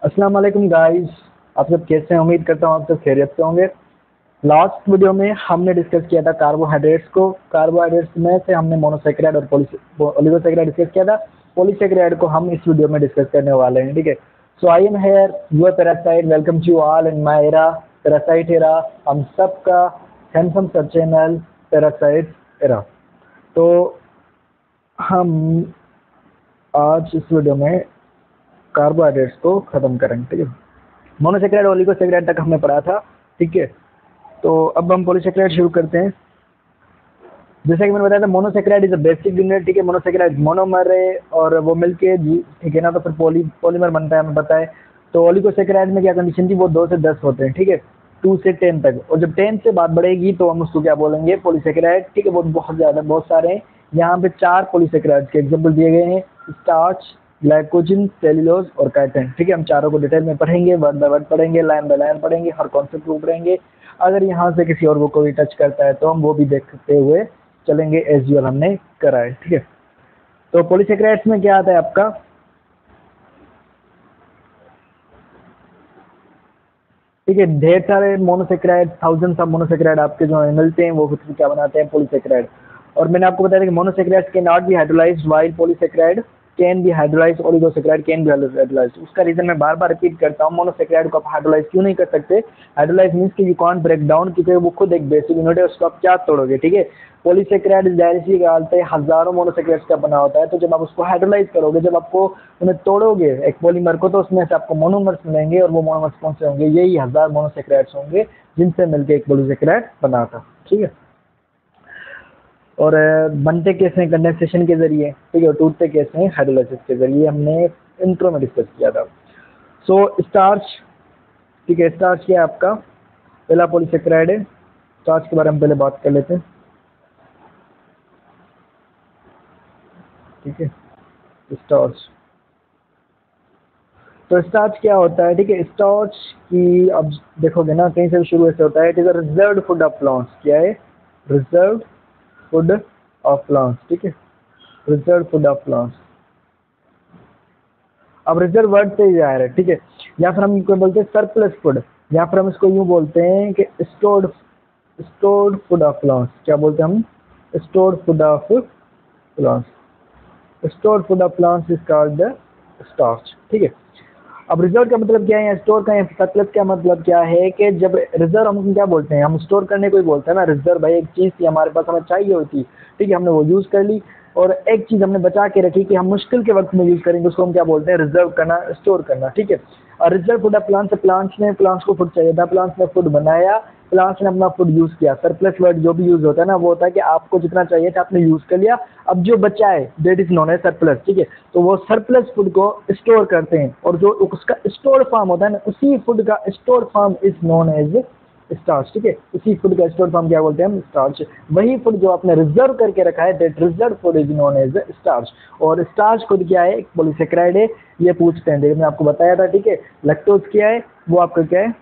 अस्सलाम वालेकुम गाइस। आप सब कैसे हैं? उम्मीद करता हूँ आप सब खैरियत से होंगे। लास्ट वीडियो में हमने डिस्कस किया था कार्बोहाइड्रेट्स को। कार्बोहाइड्रेट्स में से हमने मोनोसेक्राइड और ओलिगोसेक्राइड डिस्कस किया था। पॉलीसेक्राइड को हम इस वीडियो में डिस्कस करने वाले हैं, ठीक है। So I am here your parasite, welcome to all in my era, parasite era. हम सबका हैंडसम सब चैनल पैरासाइट एरा। तो हम आज इस वीडियो में कार्बोहाइड्रेट्स को खत्म करेंगे, ठीक है। मोनोसेक्राइड ओलिगोसेक्राइड तक हमने पढ़ा था, ठीक है। तो अब हम पॉलीसेक्राइड शुरू करते हैं। जैसा कि मैंने बताया था, monosaccharide is a basic unit, ठीक है। मोनोसेक्राइड मोनोमर है और वो मिलके ठीक है ना, तो फिर पॉलीमर बनता है, हमें पता है। तो ओलिगोसेक्राइड में क्या कंडीशन थी, वो 2 से 10 होते हैं, ठीक है, 2 से 10 तक। और जब 10 से बात बढ़ेगी तो हम उसको क्या बोलेंगे, पॉलीसेक्राइड, ठीक है। वो बहुत ज़्यादा, बहुत सारे हैं। यहाँ पे 4 पॉलीसेक्राइड के एग्जाम्पल दिए गए हैं, स्टार्च, ग्लाइकोजन, सेल्यूलोज और काइटिन, ठीक है। हम चारों को डिटेल में पढ़ेंगे, वर्ड बाय वर्ड पढ़ेंगे, लाइन बाय लाइन पढ़ेंगे, हर कॉन्सेप्ट को पढ़ेंगे। अगर यहाँ से किसी और वो कोई टच करता है तो हम वो भी देखते हुए चलेंगे एज यूजुअल हमने करा है, ठीक है। तो पॉलीसेक्राइड्स में क्या आता है आपका, ठीक है, ढेर सारे मोनोसेक्राइड, थाउजेंड्स ऑफ मोनोसेक्राइड आपके जो मिलते हैं, वो फिर क्या बनाते हैं, पॉलीसेक्राइड। और मैंने आपको बताया था कि monosaccharides can not be hydrolysed while polysaccharide can be hydrolysed, oligosaccharide can be hydrolysed. उसका रीजन मैं बार बार रिपीट करता हूँ, मोनोसेक्राइड को आप हाइड्रोलाइज क्यों नहीं कर सकते। हाइड्रोलाइज मीन्स कि यू कांट ब्रेक डाउन, क्योंकि वो खुद एक बेसिक यूनिट है, उसको आप क्या तोड़ोगे, ठीक है। पॉलीसेक्राइड डायरेक्टली निकालते हैं, हजारों मोनोसेक्राइड्स का बना होता है। तो जब आप उसको हाइड्रोलाइज करोगे, जब आपको उन्हें तोड़ोगे एक पॉलीमर को, तो उसमें से आपको मोनोमर्स मिलेंगे। और वो मोनोमर्स कौन से होंगे, यही 1000 मोनोसेक्राइड्स होंगे जिनसे मिलकर एक पॉलीसेक्राइड बना था, ठीक है। और बनते कैसे हैं, कंडेंसेशन के जरिए, ठीक है। टूटते कैसे हैं, हाइड्रोलाइसिस के जरिए, हमने इंट्रो में डिस्कस किया था। सो स्टार्च, ठीक है। स्टार्च क्या है आपका, पहला पॉलीसेक्राइड है। स्टार्च के बारे में पहले बात कर लेते हैं, ठीक है। स्टार्च, तो स्टार्च क्या होता है, ठीक है। स्टार्च की अब देखोगे ना, कहीं से भी शुरू ऐसे होता है, it is a reserved food of plants. क्या है, रिजर्व्ड फूड ऑफ प्लांट्स, ठीक है। Reserve food of plants. अब रिजर्व वर्ड से ही आ रहा है, ठीक है। या फिर हम इनको बोलते हैं सरप्लस फूड, या फिर हम इसको यूं बोलते हैं कि stored stored food of plants. क्या बोलते हैं हम, stored food of plants. Stored food of plants is called the starch, ठीक है। अब रिजर्व का मतलब क्या है, या स्टोर का, या सरप्लस का मतलब क्या है, कि जब रिजर्व हम क्या बोलते हैं, हम स्टोर करने को ही बोलते हैं ना। रिजर्व भाई एक चीज थी हमारे पास, हमें चाहिए होती, ठीक है, हमने वो यूज कर ली, और एक चीज हमने बचा के रखी कि हम मुश्किल के वक्त में यूज करेंगे, उसको हम क्या बोलते हैं, रिजर्व करना, स्टोर करना, ठीक है। और रिजर्व फूड ऑफ प्लांट्स से प्लांट्स को फूड चाहिए था, प्लांट्स ने फूड बनाया, प्लांट्स ने अपना फूड यूज किया। सरप्लस वर्ड जो भी यूज होता है ना, वो होता है कि आपको जितना चाहिए था आपने यूज कर लिया, अब जो बचा है that is known as surplus, ठीक है। तो वो सरप्लस फूड को स्टोर करते हैं, और जो उसका स्टोर फार्म होता है ना, उसी फूड का store form is known as starch, ठीक है। उसी फूड का स्टोर फार्म क्या बोलते हैं हम, स्टार्च। वही फूड जो आपने रिजर्व करके रखा है, that reserve food is known as starch. और स्टार्च खुद क्या है, एक पॉलीसेक्राइड है। ये पूछते हैं, देखिए मैं आपको बताया था, ठीक है। लैक्टोज क्या है, वो आपका क्या है,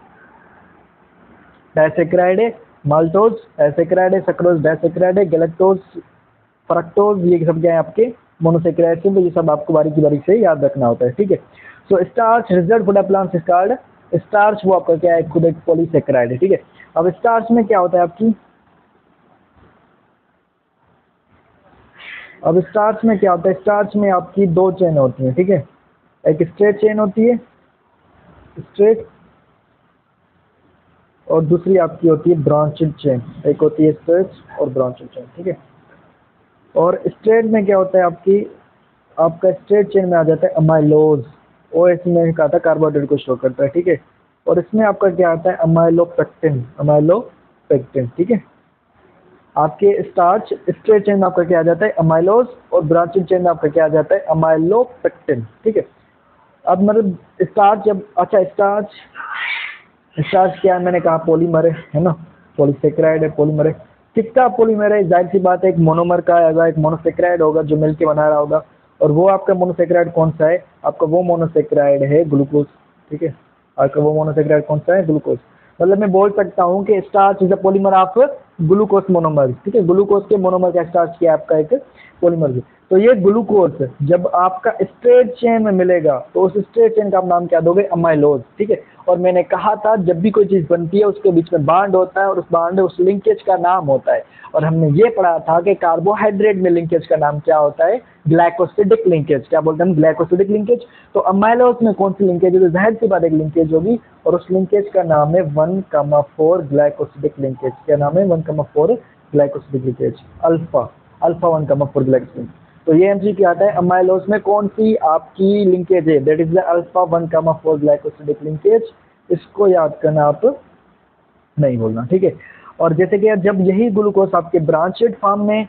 डाइसेक्राइड है। माल्टोज डाइसेक्राइड है, सक्रोज डाइसेक्राइड है, गैलेक्टोज, फ्रक्टोज, ये सब क्या है आपके मोनोसेक्राइड है। तो ये सब आपको बारीकी बारीक से याद रखना होता है, ठीक है। So starch reserve food of plants is called starch. वो आपका क्या है, खुद एक पॉलीसेक्राइड है, ठीक है। अब स्टार्च में क्या होता है आपकी, अब स्टार्च में क्या होता है, स्टार्च में आपकी 2 चेन होती है, ठीक है। एक स्ट्रेट चेन होती है, स्ट्रेट, और दूसरी आपकी होती है ब्रांचेड चेन। एक होती है स्ट्रेट और ब्रांचेड चेन, ठीक है। और स्ट्रेट में क्या होता है आपकी, आपका स्ट्रेट चेन में आ जाता है अमाइलोज। ओ एस में कहा था कार्बोहाइड्रेट को शो करता है, ठीक है। और इसमें आपका क्या आता है, अमाइलोपेक्टिन, अमाइलोपेक्टिन, ठीक है। आपके स्टार्च स्ट्रेट चेन में आपका क्या आ जाता है, अमाइलोज, और ब्रांचिंग चेन में आपका क्या आ जाता है, अमाइलोपेक्टिन, ठीक है। अब मतलब स्टार्च जब, अच्छा स्टार्च, स्टार्च क्या है, मैंने कहा पॉलीमर है ना, पॉलीसेक्राइड है, पॉलीमर है। किसका पॉलीमर है, जाहिर सी बात है एक मोनोमर का आएगा, एक मोनोसेक्राइड होगा जो मिलके बना रहा होगा। और वो आपका मोनोसेक्राइड कौन सा है, आपका वो मोनोसेक्राइड है ग्लूकोज, ठीक है। आपका वो मोनोसेक्राइड कौन सा है, ग्लूकोज। मतलब मैं बोल सकता हूँ कि starch is a polymer of glucose monomer, ठीक है। ग्लूकोज के मोनोमर का स्टार्च किया आपका एक पॉलीमर। तो ये ग्लूकोज जब आपका स्ट्रेट चेन में मिलेगा तो उस स्ट्रेट चेन का आप नाम क्या दोगे, अमाइलोज। ठीक है, और मैंने कहा था जब भी कोई चीज बनती है उसके बीच में बांड होता है और उस बांड उस लिंकेज का नाम होता है। और हमने ये पढ़ा था कि कार्बोहाइड्रेट में लिंकेज का नाम क्या होता है, ग्लाइकोसिडिक लिंकेज। क्या बोलते हैं, ग्लाइकोसिडिक लिंकेज। तो अमाइलोज में कौन सी लिंकेज है, तो जाहिर सी बात एक लिंकेज होगी और उस लिंकेज का नाम है 1,4 ग्लाइकोसिडिक लिंकेज। क्या नाम है, 1,4 ग्लाइकोसिडिक लिंकेज, अल्फा 1,4 ग्लाइकोसिडिक। तो ये एमसीक्यू आता है, अमाइलोज में कौन सी आपकी लिंकेज है, that is the alpha 1,4 glycosidic linkage. इसको याद करना, आप नहीं बोलना। ठीक है, और जैसे कि जब यही ग्लूकोज आपके ब्रांचेड फॉर्म में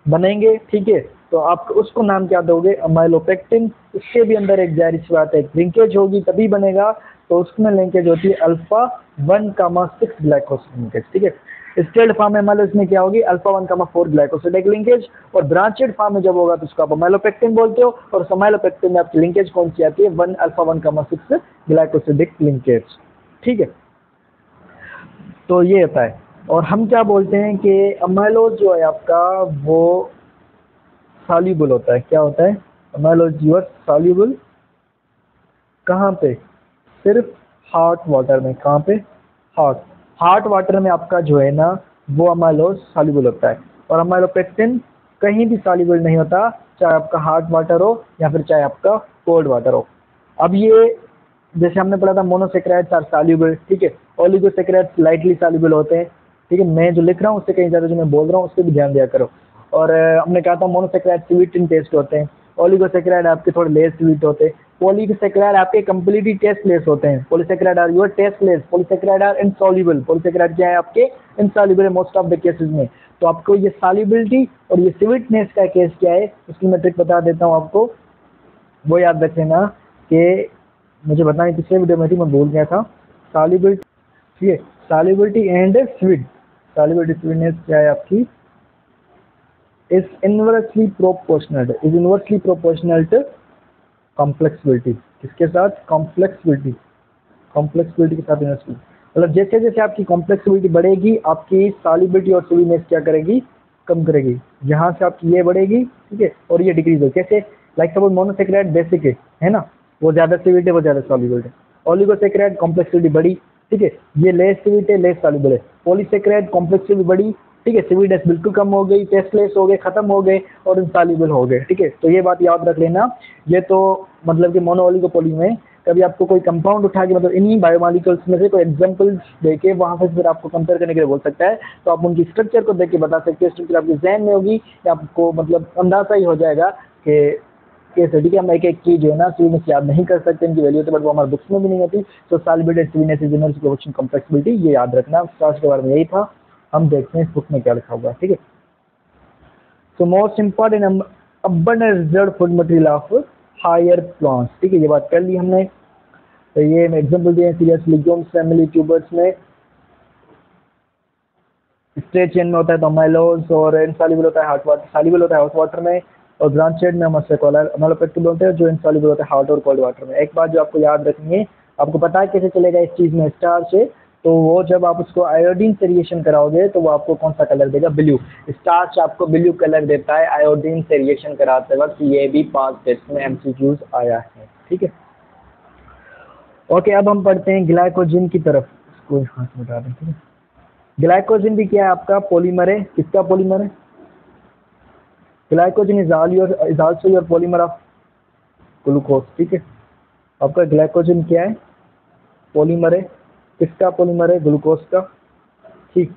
बनेंगे, ठीक है, तो आप उसको नाम क्या दोगे, अमाइलोपेक्टिन। इसके भी अंदर एक जाहिर सी बात है एक लिंकेज होगी तभी बनेगा, तो उसमें लिंकेज होती है अल्फा 1,6 ग्लाइकोसिडिक लिंकेज। ठीक है, स्टेल्ड फॉर्म में अमाइलोज में क्या होगी, अल्फा 1,4 ग्लाइकोसिडिक लिंकेज, और ब्रांचेड फॉर्म में जब होगा तो उसको आप अमाइलोपेक्टिन बोलते हो, और उस अमाइलोपेक्टिन में आपकी लिंकेज कौन सी आती है, अल्फा 1,6 ग्लाइकोसिडिक लिंकेज। ठीक है, तो ये होता है। और हम क्या बोलते हैं कि अमाइलोज जो है आपका वो सॉल्यूबल होता है। क्या होता है, अमाइलोज यूर सॉल्यूबल कहाँ पे, सिर्फ हॉट वाटर में। कहाँ पे, हॉट वाटर में आपका जो है ना वो अमाइलोज सॉल्यूबल होता है। और अमाइलोपेक्टिन कहीं भी सॉल्यूबल नहीं होता, चाहे आपका हॉट वाटर हो या फिर चाहे आपका कोल्ड वाटर हो। अब ये जैसे हमने पढ़ा था मोनोसेक्राइड्स आर सॉल्यूबल, ठीक है, ओलिगोसेक्राइड्स लाइटली सॉल्यूबल होते हैं। ठीक है, मैं जो लिख रहा हूँ उससे कहीं ज़्यादा जो मैं बोल रहा हूँ उस पर भी ध्यान दिया करो। और हमने कहा था मोनोसेक्राइड स्वीट इन टेस्ट होते हैं, ओलिगोसेक्राइड आपके थोड़े लेस स्वीट होते हैं, पॉलीसेक्राइड आपके कंप्लीटली टेस्टलेस होते हैं। Polysaccharide are your tasteless, polysaccharide are insoluble. Polysaccharide क्या है आपके, insoluble most of the cases में। तो आपको ये सॉल्युबिलिटी और ये स्वीटनेस का केस क्या है उसकी मैं ट्रिक बता देता हूँ आपको, वो याद रख लेना कि मुझे बताने पिछले वीडियो में थी, मैं भूल गया था। सॉल्युबिलिटी, ठीक है, solubility and sweet, solubility sweetness क्या है आपकी, इज इनवर्सली प्रोपोर्शनल टू कॉम्प्लेक्सिबिलिटी। किसके साथ, कॉम्प्लेक्सिबिलिटी, कॉम्प्लेक्सिबिलिटी के साथ इनवर्सली। मतलब जैसे जैसे आपकी कॉम्प्लेक्सिबिलिटी बढ़ेगी आपकी सॉल्युबिलिटी और स्वीटनेस क्या करेगी, कम करेगी। यहाँ से आपकी ये बढ़ेगी, ठीक है, और ये डिक्रीज हो। कैसे, लाइक सपोज मोनोसेक्राइड बेसिक है ना, वो ज़्यादा स्वीट है, वो ज़्यादा सॉल्युबल है। ओलिगोसेक्राइड कॉम्प्लेक्सिबिलिटी बढ़ी, ठीक है, ये लेस स्वीट है, लेस सॉल्युबल है। पॉलीसेक्राइड कॉम्प्लेक्सिबिलिटी बढ़ी, ठीक है, स्वीटनेस बिल्कुल कम हो गई, टेस्टलेस हो गए, खत्म हो गए और इनसॉल्युबल हो गए। ठीक है, तो ये बात याद रख लेना। ये तो मतलब कि मोनो ओलिगोपोली में कभी आपको कोई कंपाउंड उठा के मतलब इन्हीं बायोमॉलिक्यूल्स में से कोई एग्जांपल देके वहां से फिर आपको कंपेयर करने के लिए बोल सकता है, तो आप उनकी स्ट्रक्चर को देख के बता सकते हैं। स्ट्रक्चर आपके जहन में होगी या आपको मतलब अंदाजा ही हो जाएगा कि कैसे। ठीक है, हम एक एक चीज जो है ना स्वीटनेस याद नहीं कर सकते इनकी वैल्यू, तो बट वो हमारे बुक्स में भी नहीं होती। तो सॉल्युबिलिटी, स्वीटनेस, इनवर्स प्रोपोर्शन, कॉम्प्लेक्सिबिलिटी, ये याद रखना। स्टार्च के बारे में यही था, हम देखते हैं इस बुक में क्या लिखा हुआ है। ठीक है, so most important abundant reserve food material of higher plants. ठीक है, ये बात कर ली हमने। तो ये एग्जांपल दिए सीरियस लिग्यूम्स फैमिली ट्यूबर्स में स्ट्रेट चेन में होता है तो अमाइलोज, और इनसॉल्युबल होता है हॉट वाटर, सॉल्युबल होता है हॉट वाटर में, और ब्रांचेड में हम अमाइलोपेक्टिन बोलते हैं जो इनसॉल्युबल होता है हॉट और कोल्ड वाटर में। एक बात जो आपको याद रखनी है, आपको पता है कैसे चलेगा इस चीज में, स्टार्च है तो वो जब आप उसको आयोडीन से रिएक्शन कराओगे तो वो आपको कौन सा कलर देगा, ब्लू। स्टार्च आपको ब्लू कलर देता है आयोडीन से रिएक्शन कराते वक्त। ये भी 5 टेस्ट में एमसीक्यूज आया है। ठीक है, ओके, अब हम पढ़ते हैं ग्लाइकोजन की तरफ। इसको हाथ में डाल दें। ठीक है, ग्लाइकोजन भी क्या है आपका, पॉलीमर है। किसका पॉलीमर है, glycogen is also your polymer of glucose. ठीक है, आपका ग्लाइकोजन क्या है, पॉलीमर है। किसका पॉलीमर है, ग्लूकोज का। ठीक,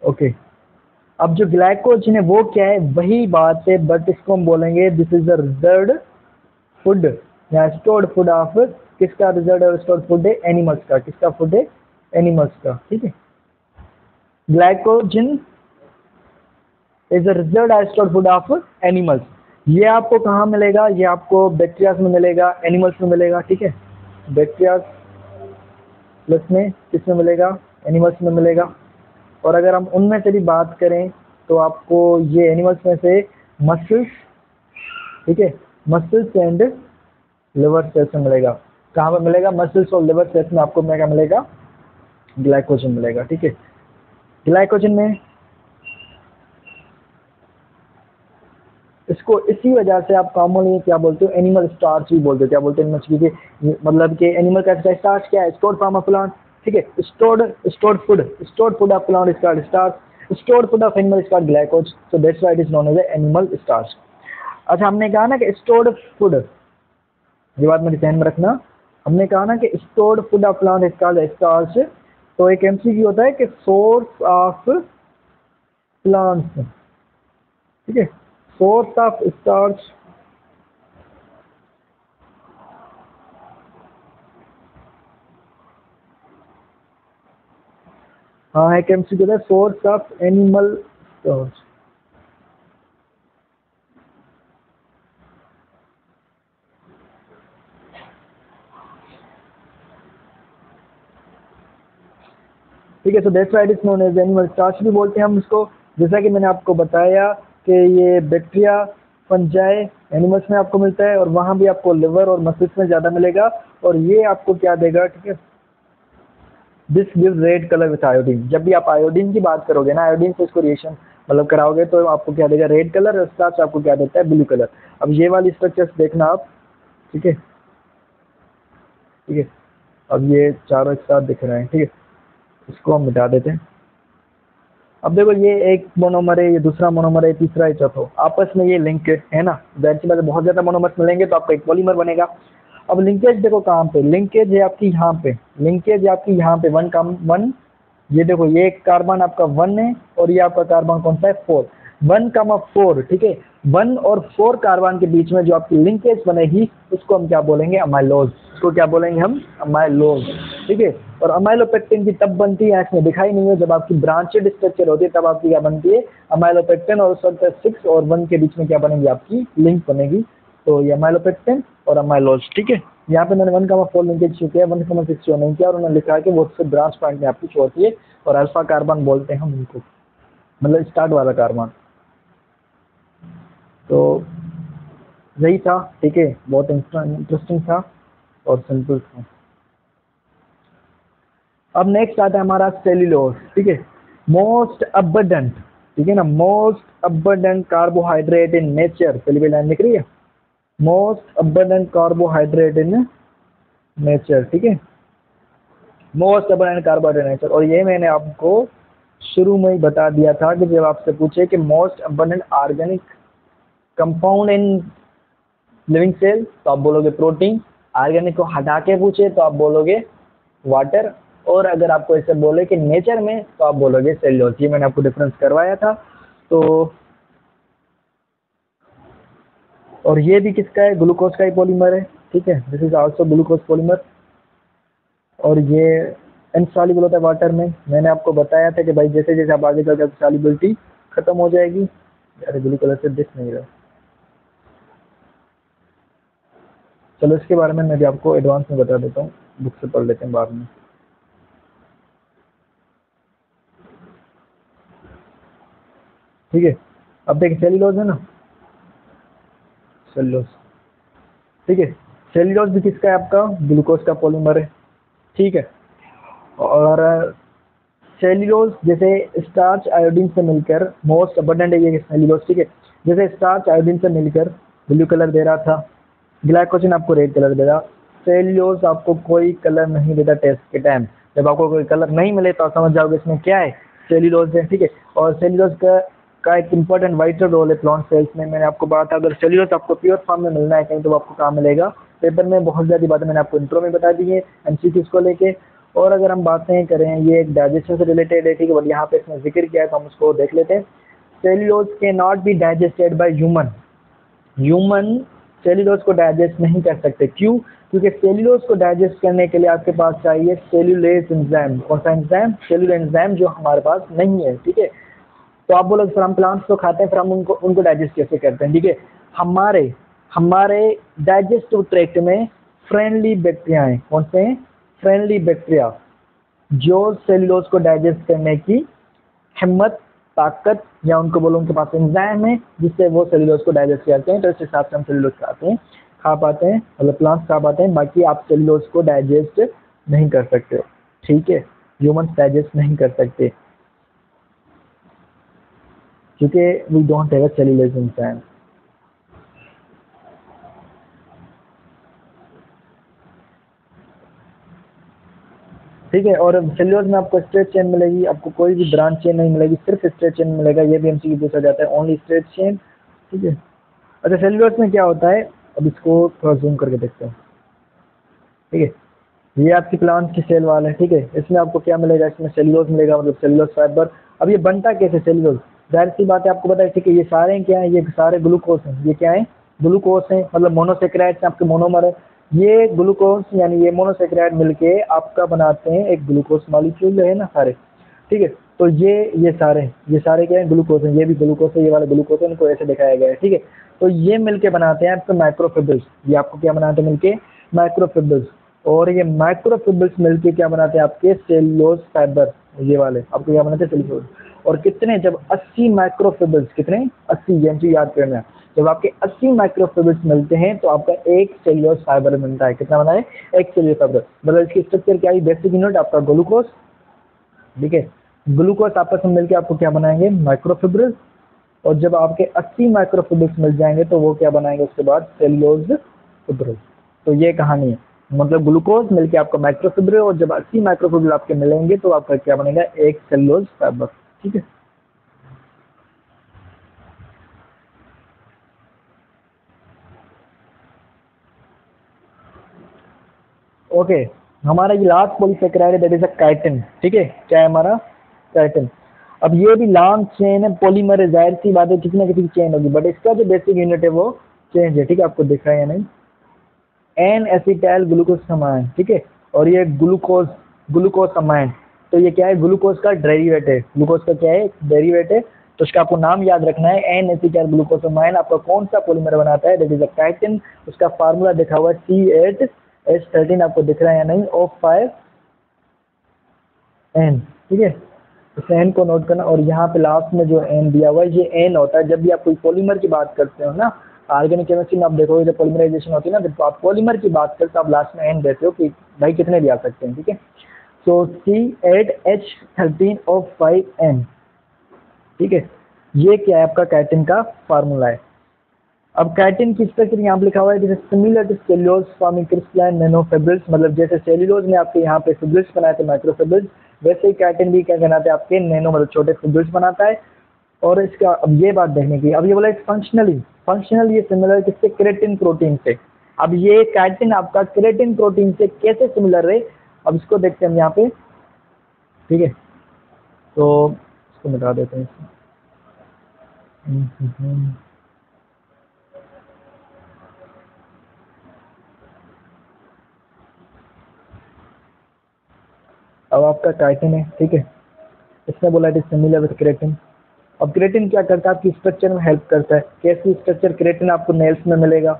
ओके, अब जो ग्लाइकोजन है वो क्या है, वही बात है, बट इसको हम बोलेंगे this is the reserved food या स्टोर्ड फूड ऑफ, किसका रिजर्व्ड और स्टोर्ड फूड है, एनिमल्स का। किसका फूड है, एनिमल्स का। ठीक है, ग्लाइकोजन इज अ रिजर्व्ड और स्टोर्ड फूड ऑफ एनिमल्स। ये आपको कहाँ मिलेगा, ये आपको बैक्टीरियाज में मिलेगा, एनिमल्स में मिलेगा। ठीक है, बैक्टीरियाज प्लस में किस में मिलेगा, एनिमल्स में मिलेगा। और अगर हम उनमें से भी बात करें तो आपको ये एनिमल्स में से मसल्स, ठीक है, मसल्स एंड लिवर सेल्स में मिलेगा। कहाँ पर मिलेगा, मसल्स और लिवर सेल्स में आपको क्या मिलेगा, ग्लाइकोजन मिलेगा। ठीक है, ग्लाइकोजन में इसको इसी वजह से आप कॉमनली क्या बोलते हो, एनिमल स्टार्च भी बोलते हो। क्या बोलते हैं मछली के, मतलब कि एनिमल का स्टार्च क्या है, स्टोर्ड फॉर्म ऑफ प्लांट, ठीक है। Stored food of plant is called starch, stored food of animal is called glycogen, so that's why it is known as animal starch. अच्छा, हमने कहा ना कि स्टोर्ड फूड, ये बात मेरे ध्यान में रखना, हमने कहा ना कि stored food of plant is called starch, तो एक एमसीक्यू होता है कि सोर्स ऑफ प्लांट्स, ठीक है, सोर्स ऑफ स्टार्च, हाँ एक एमसीक्यू होता है सोर्स ऑफ एनिमल स्टार्च। ठीक है, so that's why it is known as animal starch भी बोलते हैं हम इसको। जैसा कि मैंने आपको बताया कि ये बैक्टीरिया फंजाई एनिमल्स में आपको मिलता है, और वहाँ भी आपको लिवर और मसल्स में ज़्यादा मिलेगा, और ये आपको क्या देगा, ठीक है, this gives red colour with iodine. जब भी आप आयोडीन की बात करोगे ना, आयोडीन से इसको रिएक्शन मतलब कराओगे तो आपको क्या देगा, रेड कलर, और स्टार्च आपको क्या देता है, ब्लू कलर। अब ये वाली स्ट्रक्चर्स देखना आप, ठीक है, ठीक है, अब ये चारों एक साथ दिख रहे हैं, ठीक है, इसको हम मिटा देते हैं। अब देखो ये एक मोनोमर है, ये दूसरा मोनोमर है, तीसरा है, चौथा, आपस में ये लिंक है ना, जाहिर सी बात है बहुत ज़्यादा मोनोमर्स मिलेंगे तो आपको एक पॉलीमर बनेगा। अब लिंकेज देखो कहाँ पे, लिंकेज है आपकी यहाँ पे, लिंकेज है आपकी यहाँ पे, वन कम वन, ये देखो ये कार्बन आपका 1 है, और ये आपका कार्बन कौन सा है, 4, 1,4, ठीक है। 1 और 4 कार्बन के बीच में जो आपकी लिंकेज बनेगी उसको हम क्या बोलेंगे, अमाइलोज, उसको क्या बोलेंगे हम, अमाइलोज, ठीक है। और अमाइलोपेक्टिन की तब बनती है, इसमें दिखाई नहीं है, जब आपकी ब्रांचेड स्ट्रक्चर होती है तब आपकी क्या बनती है, अमाइलोपेक्टिन, और उस वक्त 6 और 1 के बीच में क्या बनेगी, आपकी लिंक बनेगी, तो ये अमाइलोपेक्टिन और अमाइलोज, ठीक है। यहाँ पे मैंने 1,4 लिंकेज शो किया, 1,6 शो नहीं किया, और उन्होंने लिखा कि वो उससे ब्रांच पॉइंट में आपकी शो होती है, और अल्फा कार्बन बोलते हैं हम उनको, मतलब स्टार्ट वाला कार्बन। तो यही था, ठीक है, बहुत इंटरेस्टिंग था और सिंपल था। अब नेक्स्ट आता है हमारा सेल्यूलोज, ठीक है, मोस्ट अबंडेंट, ठीक है ना, most abundant carbohydrate in nature, पहली लाइन लिख रही है, most abundant carbohydrate in nature, ठीक है, मोस्ट अबंडेंट कार्बोहाइड्रेट नेचर। और ये मैंने आपको शुरू में ही बता दिया था कि जब आपसे पूछे कि most abundant organic compound in living cell तो आप बोलोगे प्रोटीन, ऑर्गेनिक को हटा के पूछे तो आप बोलोगे वाटर, और अगर आपको ऐसे बोले कि नेचर में तो आप बोलोगे सेल्यूलोज। ये मैंने आपको डिफरेंस करवाया था। तो और ये भी किसका है, ग्लूकोज का ही पॉलीमर है, ठीक है, this is also glucose polymer, और ये इनसॉल्युबल होता है वाटर में। मैंने आपको बताया था कि भाई जैसे जैसे आप आगे चलते सॉल्युबिलिटी खत्म हो जाएगी। अरे ब्लू कलर से दिख नहीं रहा, चलो इसके बारे में मैं भी आपको एडवांस में बता देता हूँ, बुक से पढ़ लेते हैं बाद में। ठीक है, अब देखिए सेल्यूलोज है ना, सेल्यूलोज, ठीक है, सेल्यूलोज भी किसका है, आपका ग्लूकोज का पॉलीमर है, ठीक है। और सेल्यूलोज जैसे स्टार्च आयोडीन से मिलकर मोस्ट अबंडेंट है ये सेल्यूलोज, ठीक है, जैसे स्टार्च आयोडीन से मिलकर ब्लू कलर दे रहा था, ग्लाइकोजन आपको रेड कलर दे रहा, सेल्यूलोज आपको कोई कलर नहीं देता टेस्ट के टाइम। जब आपको कोई कलर नहीं मिले तो आप समझ जाओगे इसमें क्या है, सेल्यूलोज है, ठीक है। और सेल्यूलोज का एक इंपॉर्टेंट वाइटल रोल है प्लांट सेल्स में। मैंने आपको बात, अगर सेल्यूलोज आपको प्योर फॉर्म में मिलना है कहीं तो आपको कहाँ मिलेगा, पेपर में। बहुत ज़्यादा बातें मैंने आपको इंट्रो में बता दी है एमसीक्यूज़ को लेके। और अगर हम बातें करें, ये एक डाइजेशन से रिलेटेड है, ठीक है, बट यहाँ पे इसमें जिक्र किया है तो हम उसको देख लेते हैं। सेल्यूलोज के not be digested by human, human cellulose को डाइजेस्ट नहीं कर सकते। क्यों? क्योंकि सेल्यूलोज को डाइजेस्ट करने के लिए आपके पास चाहिए सेल्यूलेज एंजाइम। कौन सा एंजाइम? सेल्यूलेज एंजाइम, जो हमारे पास नहीं है, ठीक है। तो आप बोलोगे फिर हम प्लांट्स तो खाते हैं, फिर हम उनको डाइजेस्ट कैसे करते हैं, ठीक है। हमारे डाइजेस्टिव ट्रैक्ट में फ्रेंडली बैक्टीरिया हैं। कौन से हैं? फ्रेंडली बैक्टीरिया, जो सेल्यूलोज को डाइजेस्ट करने की हिम्मत, ताकत, या उनको बोलो उनके पास एंजाइम है जिससे वो सेल्यूलोज को डाइजेस्ट करते हैं। तो इस हिसाब से हम सेल्यूलोज खा पाते हैं, मतलब प्लांट्स खा पाते हैं। बाकी आप सेल्यूलोज को डाइजेस्ट नहीं कर सकते, ठीक है, ह्यूमंस डाइजेस्ट नहीं कर सकते क्योंकि we don't have a cellulose enzyme. ठीक है। और सेल्यूलोज में आपको स्ट्रेट चेन मिलेगी, आपको कोई भी ब्रांच चेन नहीं मिलेगी, सिर्फ स्ट्रेट चेन मिलेगा। ये भी एमसीक्यू पूछा जाता है, ओनली स्ट्रेट चेन, ठीक है। अच्छा सेल्यूलोज में क्या होता है, अब इसको थोड़ा जूम करके देखते हैं, ठीक है। ये आपकी प्लांट की सेल वाल है, ठीक है। इसमें आपको क्या मिलेगा, इसमें सेल्यूलोज मिलेगा, मतलब सेल्यूलोज फाइबर। अब ये बनता कैसे सेल्यूलोज, जाहिर सी बात है आपको पता है, ठीक है। ये सारे क्या है, ये सारे ग्लूकोज हैं। ये क्या है, ग्लूकोज हैं, मतलब मोनोसेक्राइड्स आपके मोनोमर है। ये ग्लूकोज यानी ये मोनोसेक्राइड मिलके आपका बनाते हैं एक ग्लूकोज मॉलिक्यूल है ना सारे, ठीक है। तो ये सारे क्या है, ग्लूकोज हैं। ये भी ग्लूकोज है, ये वाले ग्लूकोज है, इनको ऐसे दिखाया गया है, ठीक है। तो ये मिलके बनाते हैं आपके माइक्रोफिब्रिल्स। ये आपको क्या बनाते हैं मिलके, माइक्रोफिब्रिल्स। और ये माइक्रोफिब्रिल्स मिलके क्या बनाते हैं आपके सेल्यूलोज फाइबर, ये वाले आपको क्या बनाते हैं सेल्यूलोज। और कितने, जब 80 माइक्रोफिब्रिल्स, कितने 80, ये याद करना, जब आपके 80 माइक्रोफिब्रिल्स मिलते हैं तो आपका एक सेल्यूलोज फाइबर मिलता है। कितना बना है, एक सेल्यूलोज फाइबर। मतलब इसकी स्ट्रक्चर क्या है, बेसिक यूनिट आपका ग्लूकोज, ठीक है। ग्लूकोज आपस में मिलकर आपको क्या बनाएंगे, माइक्रोफिब्रिल्स। और जब आपके 80 माइक्रोफिब्रिल्स मिल जाएंगे तो वो क्या बनाएंगे उसके बाद, सेल्यूलोज फिब्रिल। तो ये कहानी है, मतलब ग्लूकोज मिलके आपका माइक्रोफिब्रिल, और जब 80 माइक्रोफिब्रिल आपके मिलेंगे तो आपका क्या बनेगा, एक सेल्यूलोज फाइबर, ठीक है। ओके, हमारा ये लास्ट पॉलीसेकेराइड है, दैट इज अ काइटिन, ठीक है। क्या है हमारा, काइटिन। अब ये भी लॉन्ग चेन है, पॉलीमर है, जाहिर सी बात है किसी ना किसी चेन होगी, बट इसका जो बेसिक यूनिट है वो चेंज है, ठीक है। आपको दिख रहा है या नहीं, एन एसिटाइल ग्लूकोज अमाइन, ठीक है। और ये ग्लूकोज अमाइन, तो ये क्या है, ग्लूकोज का डेरिवेट है। ग्लूकोज का क्या है, डेरिवेट है। तो इसका आपको नाम याद रखना है, एन एसिटाइल ग्लूकोज अमाइन आपका कौन सा पॉलीमर बनाता है, दैट इज अ काइटिन। उसका फार्मूला दिखा हुआ है C8H13, आपको दिख रहा है या नहीं, O5N, ठीक है। इस एन को नोट करना। और यहाँ पे लास्ट में जो एन दिया हुआ है, ये एन होता है जब भी आप कोई पॉलीमर की बात करते हो ना, ऑर्गेनिक केमिस्ट्री में आप देखोगे जब पॉलीमराइजेशन होती है ना, तो आप पॉलीमर की बात करते हो, आप लास्ट में एन देते हो कि भाई कितने भी आ सकते हैं, ठीक है। सो C8H13O5N, ठीक है। ये क्या है, आपका काइटिन का फार्मूला है। अब काइटिन की स्ट्रक्चर यहाँ पे लिखा हुआ है, जैसे similar to cellulose forming crystalline nanofibrils, मतलब जैसे सेल्यूलोज में आपके यहाँ पे फिब्रिल्स बनाए थे माइक्रोफिब्रिल्स, वैसे ही काइटिन भी क्या कहलाते हैं आपके नैनो, मतलब छोटे फिब्रिल्स बनाता है। और इसका अब ये बात देखने की, अब ये बोला फंक्शनल ये सिमिलर किससे, केराटिन प्रोटीन से। अब ये काइटिन आपका केराटिन प्रोटीन से कैसे सिमिलर है, अब इसको देखते हैं हम यहाँ पे, ठीक है। तो इसको मिटा देते हैं। अब आपका काइटिन है, ठीक है। इसने बोला it is similar with keratin. अब केराटिन क्या करता है, आपकी स्ट्रक्चर में हेल्प करता है। कैसी स्ट्रक्चर, केराटिन आपको नेल्स में मिलेगा,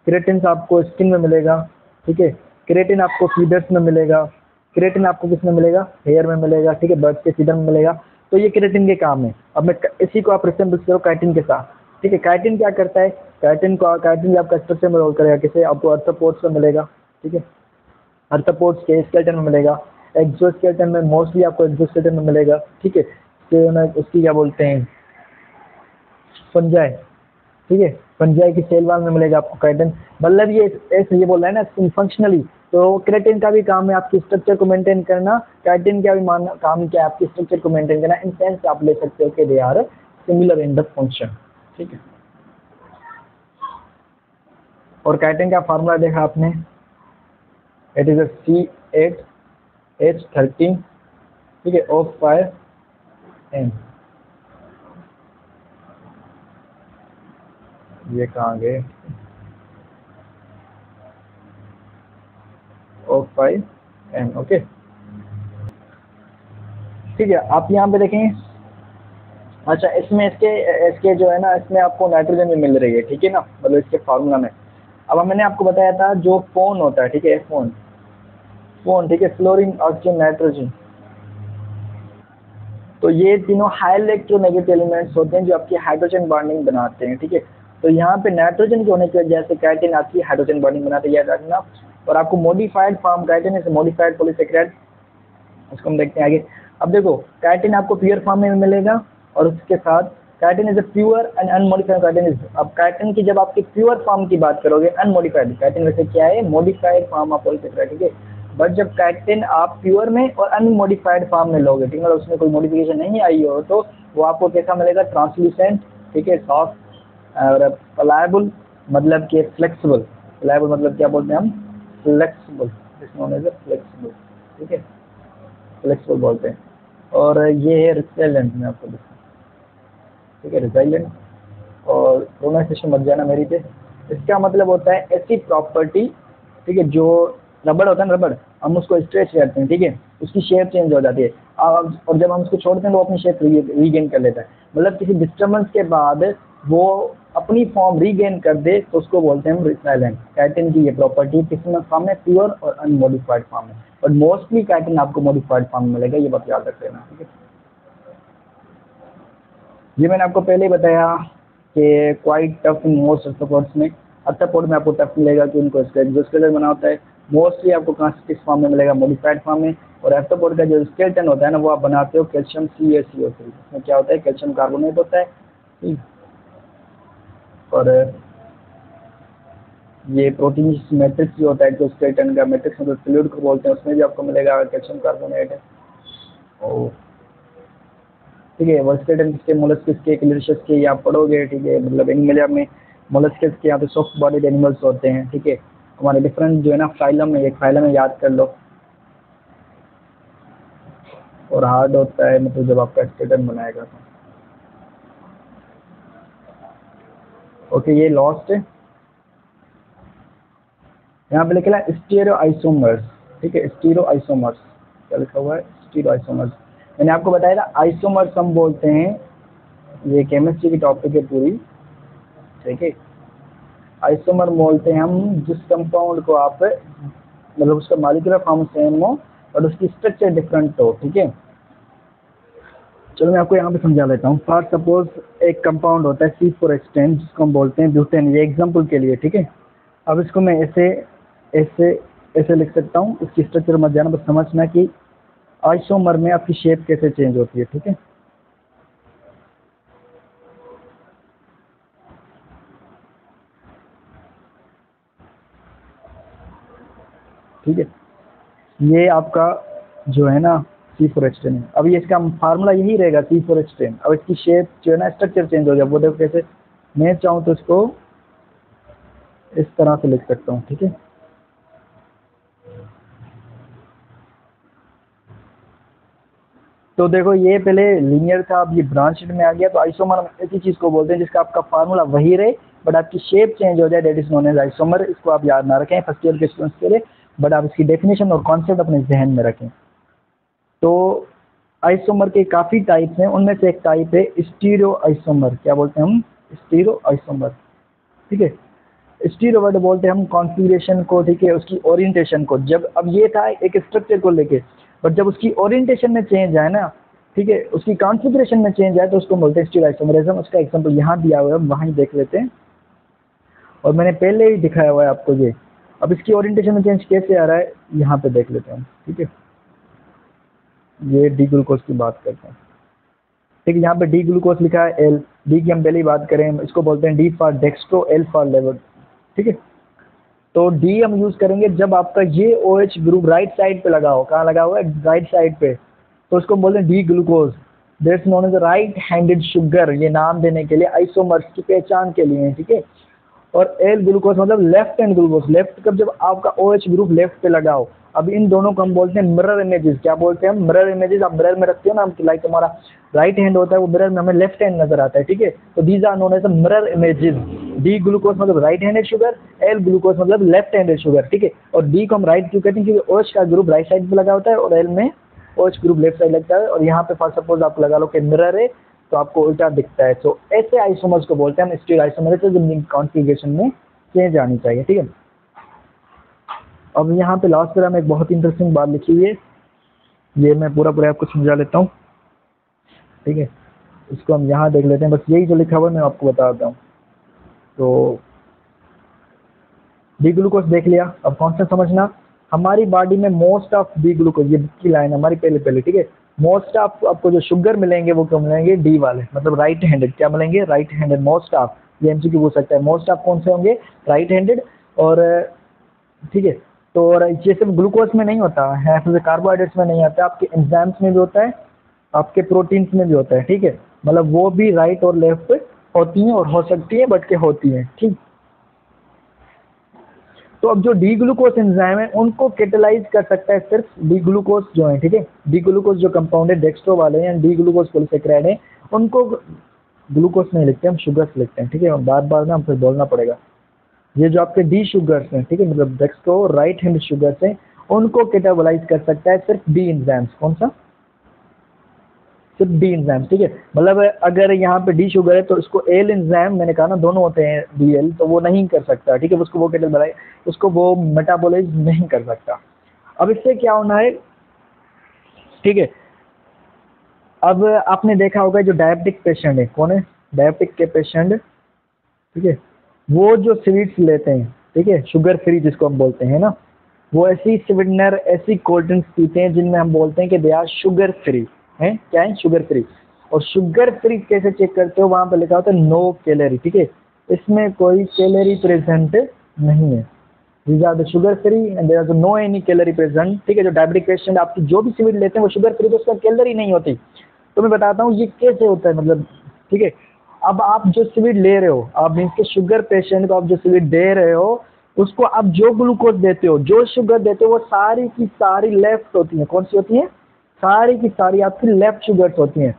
केराटिन आपको स्किन में मिलेगा, ठीक है। केराटिन आपको फीडर्स में मिलेगा, केराटिन आपको किस में मिलेगा, हेयर में मिलेगा, ठीक है, बर्ड्स के फीडर में मिलेगा। तो ये केराटिन के काम है। अब मैं इसी को आप रिसेंबल करो काइटिन के साथ, ठीक है। काइटिन क्या करता है, काइटिन आपका स्ट्रक्चर में रोल करेगा, किसे, आपको अर्थोपोड्स में मिलेगा, ठीक है। अर्थोपोड्स के स्केलेटन में मिलेगा, एक्सोस्केलेटन में मोस्टली आपको एक्सोस्केलेटन में मिलेगा, ठीक है। तो उसकी क्या बोलते हैं, फंजाई, ठीक है, फंजाई की सेल वाल में मिलेगा आपको काइटिन। मतलब ये ऐसे ये बोल रहा है ना फंक्शनली, तो केराटिन का भी काम है आपकी स्ट्रक्चर को मेंटेन करना, काइटिन का भी काम क्या है आपकी स्ट्रक्चर को मेंटेन करना। इन सेंस आप ले सकते हो कि they are similar in the function, ठीक है। और काइटिन का फार्मूला देखा आपने, इट इज C8H13, ठीक है, O5N। ये कहाँ गए, O5N, ओके, ठीक है। आप यहाँ पे देखें, अच्छा इसमें इसके इसके जो है ना, इसमें आपको नाइट्रोजन भी मिल रही है, ठीक है ना, मतलब इसके फार्मूला में। अब मैंने आपको बताया था जो फोन होता है, ठीक है, फोन, ठीक है, फ्लोरीन, ऑक्सीजन, नाइट्रोजन। तो ये तीनों हाई इलेक्ट्रोनेगेटिव एलिमेंट्स होते हैं जो आपकी हाइड्रोजन बॉन्डिंग बनाते हैं, ठीक है। तो यहाँ पे नाइट्रोजन के होने की वजह से काइटिन आपकी हाइड्रोजन बॉन्डिंग बनाते हैं, याद रखना। और आपको modified form chitin is modified polysaccharide, उसको हम देखते हैं आगे। अब देखो काइटिन आपको प्योर फॉर्म में मिलेगा, और उसके साथ chitin is a pure and unmodified chitin is. अब काइटिन की जब आपकी प्योर फॉर्म की बात करोगे, अनमॉडिफाइड काइटिन वैसे क्या है, मॉडिफाइड फॉर्म ऑफ पॉलीसेकेराइड, ठीक है। बट जब कैटिन आप प्योर में और अनमोडिफाइड फॉर्म में लोगे, ठीक है, उसमें कोई मॉडिफिकेशन नहीं आई हो, तो वो आपको कैसा मिलेगा, ट्रांसल्यूसेंट, ठीक है, सॉफ्ट और प्लायबल मतलब कि फ्लेक्सिबल। प्लायबल मतलब क्या बोलते हैं हम, फ्लेक्सिबल, फ्लेक्सिबल, ठीक है, फ्लेक्सिबल बोलते हैं। और ये है रिपेलेंट में आपको दिखा, ठीक है, रिपेलेंट, और प्रोनाउंसिएशन मत जाना मेरी पे। इसका मतलब होता है ऐसी प्रॉपर्टी, ठीक है, जो रबड़ होता है ना, रबड़ हम उसको स्ट्रेच करते हैं, ठीक है, उसकी शेप चेंज हो जाती है, और जब हम उसको छोड़ते हैं तो वो अपनी शेप रीगेन कर लेता है। मतलब किसी डिस्टर्बेंस के बाद वो अपनी फॉर्म रीगेन कर दे तो उसको बोलते हैं हम रिपेलेंट। कैटिन की ये प्रॉपर्टी किसी फॉर्म में, प्योर और अनमोडिफाइड फॉर्म में, बट मोस्टली कैटिन आपको मॉडिफाइड फॉर्म में मिलेगा, ये बात याद रख लेना, ठीक है। ये मैंने आपको पहले ही बताया कि quite tough in most arthropods में, ऑर्थोपोड में आपको टफ मिलेगा कि उनको एक्सोस्केलेटन बना होता है, मोस्टली आपको कहाँ किस फॉर्म में मिलेगा, मॉडिफाइड फॉर्म में। और ऑर्थोपोड का जो स्केलेटन होता है ना, वो आप बनाते हो कैल्शियम CaCO3, इसमें क्या होता है, कैल्शियम कार्बोनेट होता है, ठीक। और ये प्रोटीन मैट्रिक्स जो होता है, जो स्केलेटन का मैट्रिक्स मतलब फ्लूइड को बोलते हैं, उसमें भी आपको मिलेगा कैल्शियम कार्बोनेट है। और ठीक है, वो स्केलेटन किसके, मोलस्किस के, क्लेरिशस के, ये आप पढ़ोगे, ठीक है, मतलब एनिमलिया में मोलस्किस के यहाँ पे सॉफ्ट बॉडीड एनिमल्स होते हैं, ठीक है। हमारे डिफरेंट जो है ना फाइलम में, एक फाइलम में याद कर लो। और हार्ड होता है मतलब जब आपका स्केलेटन बनाएगा तो। ओके, ये लॉस्ट है, यहाँ पे लिखा है स्टीरियो आइसोमर्स, ठीक है, स्टीरियो आइसोमर्स, क्या लिखा हुआ है, स्टीरियो आइसोमर्स। मैंने आपको बताया था आइसोमर्स हम बोलते हैं, ये केमिस्ट्री की टॉपिक है पूरी, ठीक है। आइसोमर बोलते हैं हम जिस कंपाउंड को आप मतलब उसका मॉलिक्यूलर फॉर्म सेम हो और उसकी स्ट्रक्चर डिफरेंट हो, ठीक है। चलो मैं आपको यहाँ पे समझा लेता हूँ। फॉर सपोज एक कंपाउंड होता है C4H10 जिसको हम बोलते हैं ब्यूटेन, ये एग्जांपल के लिए, ठीक है। अब इसको मैं ऐसे ऐसे ऐसे लिख सकता हूँ, इसकी स्ट्रक्चर मत जाना, बस समझना कि आइसोमर में आपकी शेप कैसे चेंज होती है, ठीक है। ठीक है, ये आपका जो है ना C4H10 है। अब ये इसका फार्मूला यही रहेगा C4H10। अब इसकी शेप जो है ना, स्ट्रक्चर चेंज हो जाए, वो देखो कैसे। मैं चाहूँ तो इसको इस तरह से लिख सकता हूँ, ठीक है। तो देखो ये पहले लीनियर था, अब ये ब्रांचेड में आ गया। तो आइसोमर ऐसी चीज को बोलते हैं जिसका आपका फार्मूला वही रहे बट आपकी शेप चेंज हो जाए, that is known as isomer. इसको आप याद ना रखें फर्स्ट ईयर के स्टूडेंट्स के लिए, बट आप इसकी डेफिनेशन और कॉन्सेप्ट अपने जहन में रखें। तो आइसोमर के काफ़ी टाइप्स हैं, उनमें से एक टाइप है स्टीरियो आइसोमर। क्या बोलते हैं हम, स्टीरियो आइसोमर, ठीक है। स्टीरियो वर्ड बोलते हैं हम कॉन्फ़िगरेशन को, ठीक है, उसकी ओरिएंटेशन को। जब अब ये था एक स्ट्रक्चर को लेके, बट जब उसकी ओरिएंटेशन में चेंज आए ना, ठीक है, उसकी कॉन्फ़िगरेशन में चेंज आए तो उसको बोलते हैं स्टीरियो आइसोमरिज्म। उसका एग्जांपल यहाँ दिया हुआ है, वहाँ ही देख लेते हैं, और मैंने पहले ही दिखाया हुआ है आपको ये। अब इसकी ओरिएंटेशन में चेंज कैसे आ रहा है यहाँ पे देख लेते हैं, ठीक है। ये डी ग्लूकोज की बात करते हैं, ठीक है। यहाँ पे डी ग्लूकोज लिखा है, एल, डी की हम पहले ही बात करें, इसको बोलते हैं D for dextro, L for laevo, ठीक है। तो डी हम यूज करेंगे जब आपका ये OH ग्रुप राइट साइड पे लगा हो। कहाँ लगा हुआ है, राइट साइड पे, तो उसको बोलते हैं D glucose. That's known as right handed sugar, ये नाम देने के लिए, आइसोमर्स की पहचान के लिए, ठीक है। और एल ग्लूकोज मतलब लेफ्ट हैंड ग्लूकोज, लेफ्ट कब, जब आपका OH ग्रुप लेफ्ट पे लगा हो। अब इन दोनों को हम बोलते हैं मिरर इमेजेस। क्या बोलते हैं हम, मिरर इमेजेस। आप मिरर में रखते हो ना, लाइक हमारा राइट हैंड होता है, वो मिरर में हमें लेफ्ट हैंड नजर आता है, ठीक है। तो these are known as mirror images. D glucose मतलब right handed sugar, L glucose मतलब लेफ्ट हैंडेड शुगर, ठीक है। और डी को हम राइट क्यों कहते हैं, क्योंकि OH का ग्रुप राइट साइड पे लगा होता है और एल में OH ग्रुप लेफ्ट साइड लगता है। और यहाँ पे फॉर सपोज आप लगा लो कि मिरर है तो आपको उल्टा दिखता है। तो ऐसे आइसोमर्स को बोलते हैं हम स्टीरियो आइसोमर, जिनकी कॉन्फ़िगरेशन में चेंज आनी चाहिए, ठीक है। अब यहाँ पे लास्ट पर हम एक बहुत इंटरेस्टिंग बात लिखी हुई है, ये मैं पूरा आपको समझा लेता हूँ, ठीक है। इसको हम यहाँ देख लेते हैं, बस यही जो लिखा हुआ है मैं आपको बता देता हूँ। तो डी ग्लूकोज देख लिया, अब कॉन्सेप्ट समझना। हमारी बॉडी में मोस्ट ऑफ डी ग्लूकोज, ये की लाइन हमारी पहले, ठीक है। मोस्ट ऑफ आपको जो शुगर मिलेंगे वो क्यों मिलेंगे, डी वाले, मतलब राइट हैंडेड। क्या मिलेंगे, राइट हैंडेड। मोस्ट ऑफ, ये MCQ पूछ सकता है, मोस्ट ऑफ कौन से होंगे, राइट हैंडेड। और ठीक है, तो और ये सिर्फ ग्लूकोज में नहीं होता है, फिर कार्बोहाइड्रेट्स में नहीं आता, आपके एंजाइम्स में भी होता है, आपके प्रोटीन्स में भी होता है, ठीक है। मतलब वो भी राइट और लेफ्ट होती हैं और हो सकती है बट के होती हैं, ठीक। तो अब जो डी ग्लूकोज एंजाइम है उनको कैटेलाइज कर सकता है सिर्फ डी ग्लूकोज जो है, ठीक है। डी ग्लूकोज जो कंपाउंड है डेक्स्ट्रो वाले हैं, डी ग्लूकोज पॉलीसेकेराइड है, उनको ग्लूकोज नहीं लिखते हम, शुगर्स लिखते हैं, ठीक है। बार बार ना हमको बोलना पड़ेगा। ये जो आपके डी शुगर्स हैं, ठीक है, मतलब डेक्स्ट्रो राइट हैंड शुगर्स हैं, उनको कैटाबोलाइज कर सकता है सिर्फ डी एंजाइम्स। कौन सा? सिर्फ डी एंजाइम, ठीक है। मतलब अगर यहाँ पे डी शुगर है तो इसको एल एंजाइम, मैंने कहा ना दोनों होते हैं डी एल, तो वो नहीं कर सकता, ठीक है। उसको वो कैटाबोलाइज, उसको वो मेटाबोलाइज नहीं कर सकता। अब इससे क्या होना है, ठीक है। अब आपने देखा होगा जो डायबिटिक पेशेंट है, कौन है डायबिटिक के पेशेंट, ठीक है, वो जो स्वीट्स लेते हैं, ठीक है, शुगर फ्री जिसको हम बोलते हैं ना, वो ऐसी स्वीटनर, ऐसी कोल्ड ड्रिंक्स पीते हैं जिनमें हम बोलते हैं कि दे आर शुगर फ्री हैं, क्या है शुगर फ्री। और शुगर फ्री कैसे चेक करते हो, वहां पर लिखा होता है नो कैलोरी, ठीक है, इसमें कोई कैलोरी प्रेजेंट नहीं है। These are the sugar free and there are no any calorie present, ठीक है। जो डायबिटिक पेशेंट आपकी जो भी स्वीट लेते हैं वो शुगर फ्री, तो उसका कैलोरी नहीं होती। तो मैं बताता हूँ ये कैसे होता है, मतलब ठीक है। अब आप जो स्वीट ले रहे हो, आप मीन्स के शुगर पेशेंट को आप जो स्वीट दे रहे हो, उसको आप जो ग्लूकोज देते हो, जो शुगर देते हो, वो सारी की सारी लेफ्ट होती है। कौन सी होती है? सारी की सारी आपकी लेफ्ट शुगर्स होती हैं,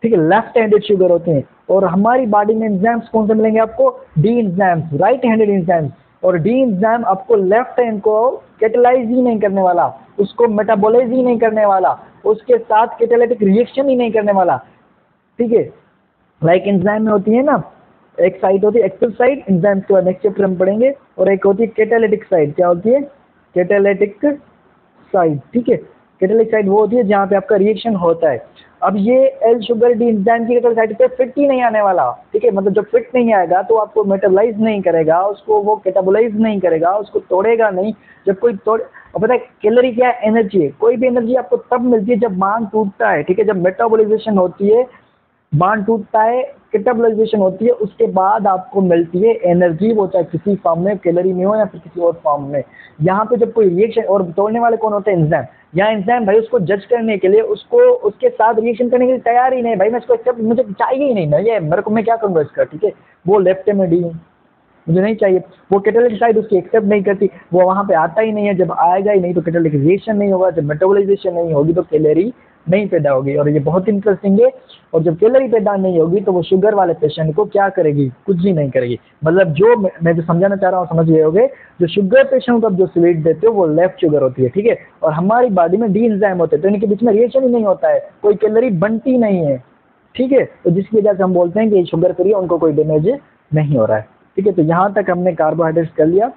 ठीक है, लेफ्ट हैंडेड शुगर होती हैं। और हमारी बॉडी में एंजाइम्स कौन से मिलेंगे आपको? D enzymes, right handed enzymes. और डी एंजाइम आपको लेफ्ट हैंड को कैटेलाइज ही नहीं करने वाला, उसको मेटाबोलाइज ही नहीं करने वाला, उसके साथ कैटालिटिक रिएक्शन ही नहीं करने वाला, ठीक है। लाइक एंजाइम में होती है ना, एक साइड होती है एक्टिव साइड, एंजाइम के बाद नेक्स्ट चैप्टर में पढ़ेंगे, और एक होती है कैटालिटिक साइड। क्या होती है? कैटालिटिक साइड, ठीक है। कैटालिटिक साइड वो होती है जहाँ पे आपका रिएक्शन होता है। अब ये एल शुगर डी एंजाइम की कैटालिटिक साइड पे फिट ही नहीं आने वाला, ठीक है। मतलब जब फिट नहीं आएगा तो आपको मेटाबोलाइज नहीं करेगा, उसको वो कैटाबोलाइज नहीं करेगा, उसको तोड़ेगा नहीं। जब कोई तोड़, अब पता है कैलोरी क्या है? एनर्जी है। कोई भी एनर्जी आपको तब मिलती है जब बांध टूटता है, ठीक है। जब मेटाबोलाइजेशन होती है, बांध टूटता है, कैटाबोलाइजेशन होती है, उसके बाद आपको मिलती है एनर्जी, वो चाहे किसी फॉर्म में, कैलोरी में हो या फिर किसी और फॉर्म में। यहाँ पे जब कोई रिएक्शन, और तोड़ने वाले कौन होते हैं? एंजाइम। यहाँ एंजाइम भाई उसको जज करने के लिए, उसको उसके साथ रिएक्शन करने के लिए तैयार ही नहीं, भाई मैं इसको एक्सेप्ट, मुझे चाहिए ही नहीं ना, ये मेरे को, मैं क्या करूँगा इसका, ठीक है। वो लेफ्ट में डी, मुझे नहीं चाहिए। वो कैटालिटिक साइड उसकी एक्सेप्ट नहीं करती, वो वहाँ पे आता ही नहीं है। जब आएगा ही नहीं तो कैटालिटिक रिएक्शन नहीं होगा, जब मेटाबोलाइजेशन नहीं होगी तो कैलोरी नहीं पैदा होगी। और ये बहुत इंटरेस्टिंग है। और जब कैलोरी पैदा नहीं होगी तो वो शुगर वाले पेशेंट को क्या करेगी? कुछ भी नहीं करेगी। मतलब जो मैं जो समझाना चाह रहा हूँ समझ गए होगे। जो शुगर पेशेंट को आप जो स्वीट देते हो वो लेफ्ट शुगर होती है, ठीक है। और हमारी बॉडी में डी एंजाइम होते हैं, तो इनके बीच में रिएक्शन ही नहीं होता है, कोई कैलोरी बनती नहीं है, ठीक है। तो जिसकी वजह से हम बोलते हैं कि शुगर फ्री है, उनको कोई डैमेज नहीं हो रहा है, ठीक है। तो यहाँ तक हमने कार्बोहाइड्रेट्स कर लिया।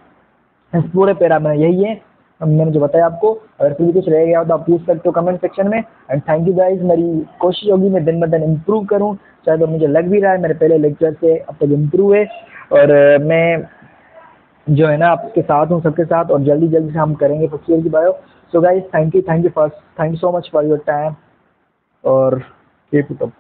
इस पूरे पैरा में यही है, मैंने जो बताया आपको। अगर फिर भी कुछ रह गया हो तो आप पूछ सकते हो कमेंट सेक्शन में। And thank you guys. मेरी कोशिश होगी मैं दिन ब दिन इम्प्रूव करूँ, शायद मुझे लग भी रहा है मेरे पहले लेक्चर से अब तक इम्प्रूव है। और मैं जो है ना आपके साथ हूँ, सबके साथ, और जल्दी जल्दी से हम करेंगे फर्स्ट ईयर की bio. So guys thank you so much for your time, और कीप इट अप।